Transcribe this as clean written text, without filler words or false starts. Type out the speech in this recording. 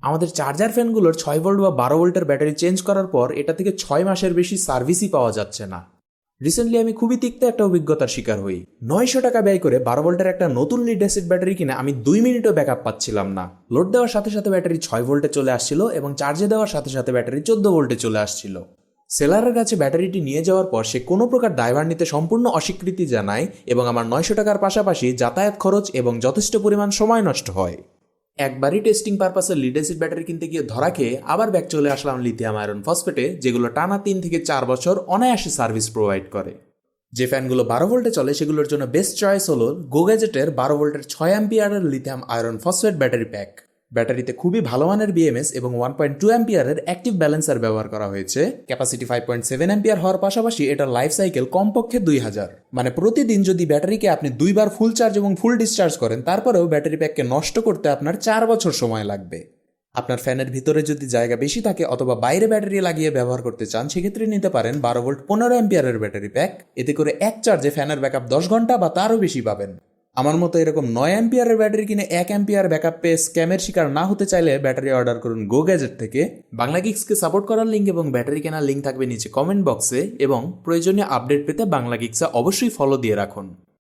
আমাদের charger ফ্যানগুলোর 6 volt বা 12 ভোল্টের ব্যাটারি চেঞ্জ করার পর এটা থেকে 6 মাসের বেশি সার্ভিসই পাওয়া যাচ্ছে না। রিসেন্টলি আমি খুবই তিক্ত একটা অভিজ্ঞতার শিকার হই। 900 টাকা ব্যয় করে 12 ভোল্টের একটা নতুন লিড অ্যাসিড ব্যাটারি কিনে আমি 2 মিনিটও ব্যাকআপ পাচ্ছিলাম না। লোড দেওয়ার সাথে সাথে ব্যাটারি 6 ভোল্টে চলে আসছিল এবং চার্জে দেওয়ার সাথে সাথে ব্যাটারি 14 ভোল্টে চলে আসছিল। সেলারের কাছে ব্যাটারিটি নিয়ে যাওয়ার পর সে কোনো প্রকার দায়ভার নিতে সম্পূর্ণ অস্বীকৃতি জানায় এবং আমার 900 টাকার পাশাপাশি যাতায়াত খরচ এবং যথেষ্ট পরিমাণ সময় নষ্ট হয়। একবারই টেস্টিং পারপাসে লিড অ্যাসিড ব্যাটারি কিনতে গিয়ে ধরা খেয়ে আবার ব্যাক চলে আসলাম লিথিয়াম আয়রন ফসফেটে, যেগুলো টানা 3 থেকে 4 বছর অনায়াসে সার্ভিস প্রোভাইড করে। যে ফ্যানগুলো 12 ভোল্টে চলে সেগুলোর জন্য বেস্ট চয়েস হলো গো গ্যাজেটের 12 ভোল্টের 6 অ্যাম্পিয়ারের lithium iron phosphate battery pack. ব্যাটারিতে খুবই ভালো মানের বিএমএস এবং 1.2 অ্যাম্পিয়ারের অ্যাক্টিভ ব্যালেন্সার ব্যবহার করা হয়েছে। ক্যাপাসিটি 5.7 অ্যাম্পিয়ার হওয়ার পাশাপাশি এটার লাইফ সাইকেল কমপক্ষে 2000, মানে প্রতিদিন যদি ব্যাটারিকে আপনি 2 বার ফুল চার্জ এবং ফুল ডিসচার্জ করেন তারপরেও ব্যাটারি প্যাককে নষ্ট করতে আপনার 4 বছর সময় লাগবে। আপনার ফ্যানের ভিতরে যদি জায়গা বেশি থাকে অথবা বাইরে ব্যাটারি লাগিয়ে ব্যবহার করতে চান সেক্ষেত্রে নিতে পারেন 12 ভোল্ট 15 অ্যাম্পিয়ারের ব্যাটারি প্যাক। এতে করে এক চার্জে ফ্যানের ব্যাকআপ 10 ঘন্টা বা তারও বেশি পাবেন। আমার মতো এরকম 9 অ্যাম্পিয়ারের ব্যাটারি কিনে 1 অ্যাম্পিয়ার ব্যাকআপ পেয়ে স্ক্যামের শিকার না হতে চাইলে ব্যাটারি অর্ডার করুন গো গ্যাজেট থেকে। বাংলা গিক্সকে সাপোর্ট করার লিঙ্ক এবং ব্যাটারি কেনার লিঙ্ক থাকবে নিচে কমেন্ট বক্সে, এবং প্রয়োজনীয় আপডেট পেতে বাংলা গিক্সে অবশ্যই ফলো দিয়ে রাখুন।